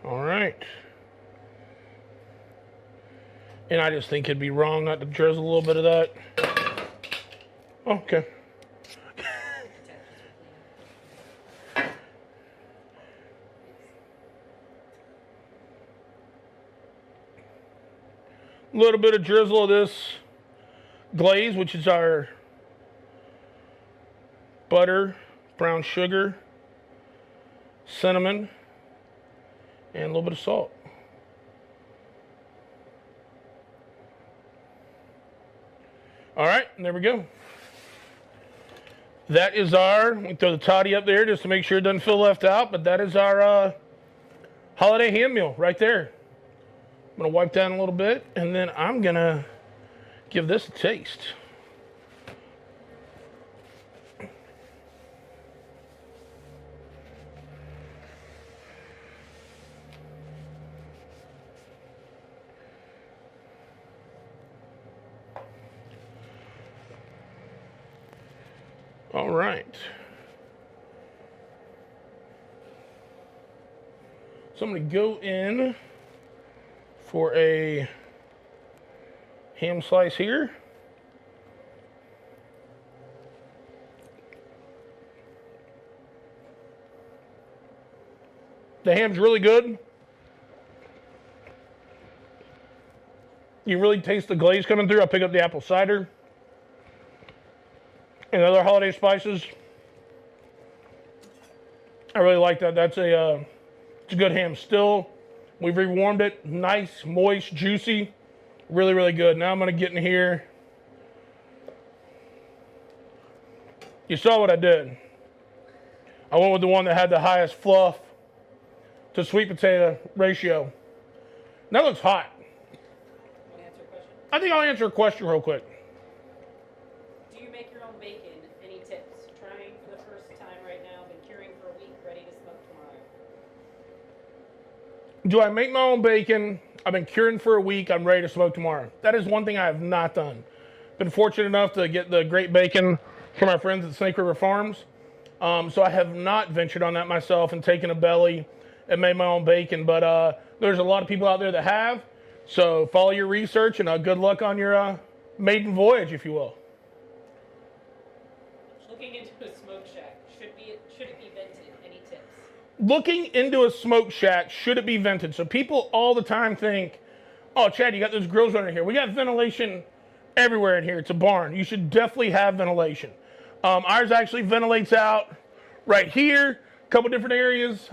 All right. And I just think it'd be wrong not to drizzle a little bit of that. Oh, okay. A little bit of drizzle of this glaze, which is our butter, brown sugar, cinnamon, and a little bit of salt. All right, and there we go. That is our, we throw the toddy up there just to make sure it doesn't feel left out, but that is our holiday ham meal right there. I'm gonna wipe down a little bit, and then I'm gonna give this a taste. All right. So I'm going to go in for a ham slice here. The ham's really good. You really taste the glaze coming through. I'll pick up the apple cider and other holiday spices. I really like that. That's it's a good ham. Still, we've rewarmed it. Nice, moist, juicy. Really, really good. Now I'm gonna get in here. You saw what I did. I went with the one that had the highest fluff to sweet potato ratio. That looks hot. Want to answer a question? I think I'll answer a question real quick. Do you make your own bacon? Any tips? Trying for the first time right now. Been curing for a week. Ready to smoke tomorrow. Do I make my own bacon? I've been curing for a week. I'm ready to smoke tomorrow. That is one thing I have not done. Been fortunate enough to get the great bacon from our friends at Snake River Farms. So I have not ventured on that myself and taken a belly and made my own bacon. But there's a lot of people out there that have. So follow your research and good luck on your maiden voyage, if you will. Look Looking into a smoke shack, should it be vented? Any tips? Looking into a smoke shack, should it be vented? So people all the time think, oh, Chad, you got those grills running here. We got ventilation everywhere in here. It's a barn. You should definitely have ventilation. Ours actually ventilates out right here, a couple different areas.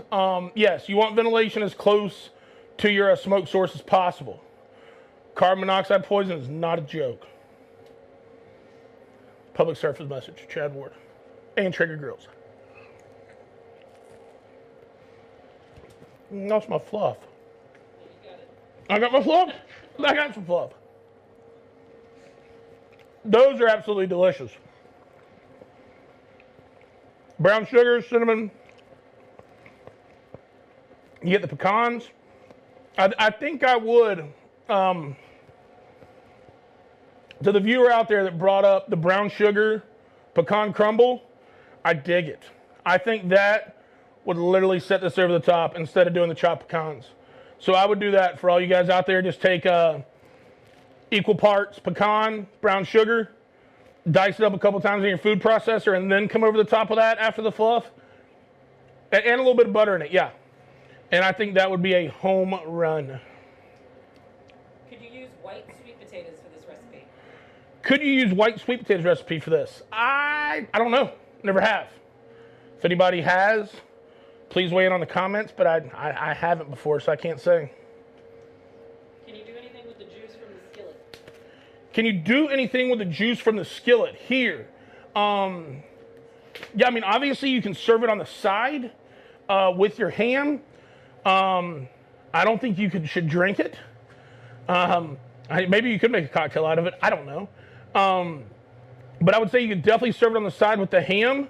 Yes, you want ventilation as close to your smoke source as possible. Carbon monoxide poison is not a joke. Public service message, Chad Ward, and Traeger Grills. That's my fluff. You got it. I got my fluff. I got some fluff. Those are absolutely delicious. Brown sugar, cinnamon. You get the pecans. I think I would, to the viewer out there that brought up the brown sugar pecan crumble, I dig it. I think that would literally set this over the top instead of doing the chopped pecans. So I would do that for all you guys out there. Just take equal parts pecan, brown sugar, dice it up a couple times in your food processor, and then come over the top of that after the fluff. And a little bit of butter in it, yeah. And I think that would be a home run. Could you use white sweet potatoes for this recipe? Could you use white sweet potatoes recipe for this? I don't know. Never have. If anybody has, please weigh in on the comments, but I haven't before, so I can't say. Can you do anything with the juice from the skillet? Can you do anything with the juice from the skillet? Here. Yeah, I mean, obviously you can serve it on the side with your ham. I don't think you should drink it. Maybe you could make a cocktail out of it. I don't know. But I would say you could definitely serve it on the side with the ham.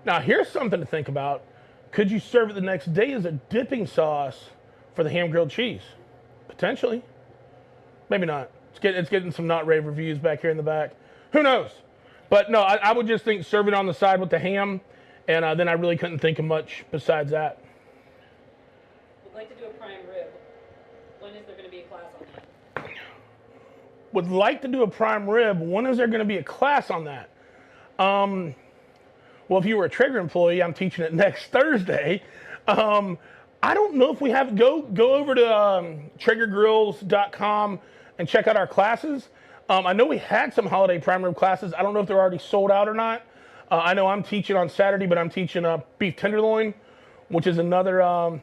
Now, here's something to think about. Could you serve it the next day as a dipping sauce for the ham grilled cheese? Potentially. Maybe not. It's getting some not rave reviews back here in the back. Who knows? But no, I would just think serve it on the side with the ham, and then I really couldn't think of much besides that. Would like to do a prime rib. When is there going to be a class on that? Would like to do a prime rib. When is there going to be a class on that? Well, if you were a Traeger employee, I'm teaching it next Thursday. I don't know if we have, go over to traegergrills.com and check out our classes. I know we had some holiday prime rib classes. I don't know if they're already sold out or not. I know I'm teaching on Saturday, but I'm teaching beef tenderloin, which is another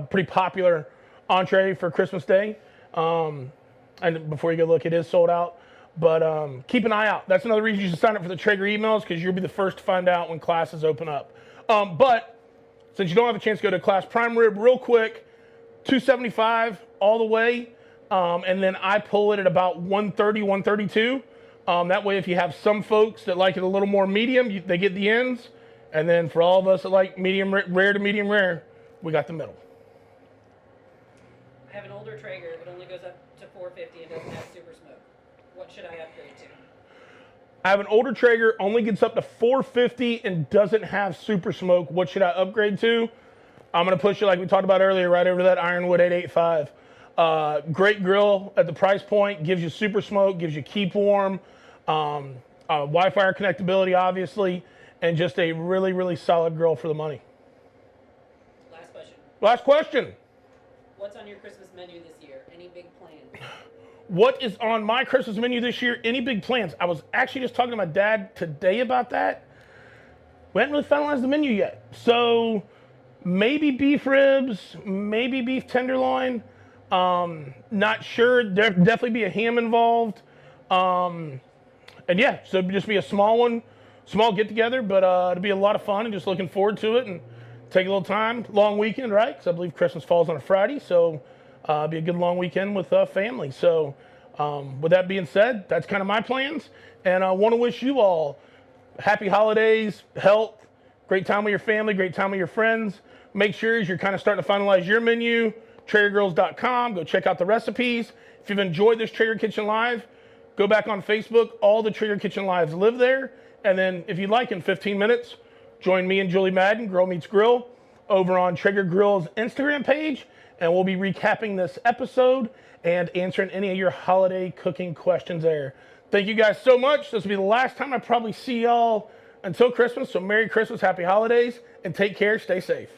pretty popular entree for Christmas Day. And before you go look, it is sold out. But keep an eye out. That's another reason you should sign up for the Traeger emails, because you'll be the first to find out when classes open up. But since you don't have a chance to go to class, prime rib real quick, $275 all the way. And then I pull it at about $130, $132. That way, if you have some folks that like it a little more medium, they get the ends. And then for all of us that like medium rare to medium rare, we got the middle. I have an older Traeger. It only goes up to 450 and doesn't have super smoke. What should I upgrade to? I have an older Traeger, only gets up to 450 and doesn't have super smoke. What should I upgrade to? I'm going to push it, like we talked about earlier, right over to that Ironwood 885. Great grill at the price point, gives you super smoke, gives you keep warm, Wi-Fi connectability, obviously, and just a really, really solid grill for the money. Last question. Last question. What's on your Christmas menu this year? Any big plans? What is on my Christmas menu this year? Any big plans? I was actually just talking to my dad today about that. We haven't really finalized the menu yet. So maybe beef ribs, maybe beef tenderloin. Not sure. There'll definitely be a ham involved. And yeah, so just be a small get together, but it'll be a lot of fun and just looking forward to it and take a little time. Long weekend, right? Because I believe Christmas falls on a Friday. So be a good long weekend with family. So with that being said, that's kind of my plans. And I want to wish you all happy holidays, health, great time with your family, great time with your friends. Make sure as you're kind of starting to finalize your menu, TraegerGrills.com, go check out the recipes. If you've enjoyed this Traeger Kitchen Live, go back on Facebook. All the Traeger Kitchen Lives live there. And then if you'd like, in 15 minutes, join me and Julie Madden, Grill Meets Grill, over on Traeger Grill's Instagram page. And we'll be recapping this episode and answering any of your holiday cooking questions there. Thank you guys so much. This will be the last time I probably see y'all until Christmas. So Merry Christmas, Happy Holidays, and take care. Stay safe.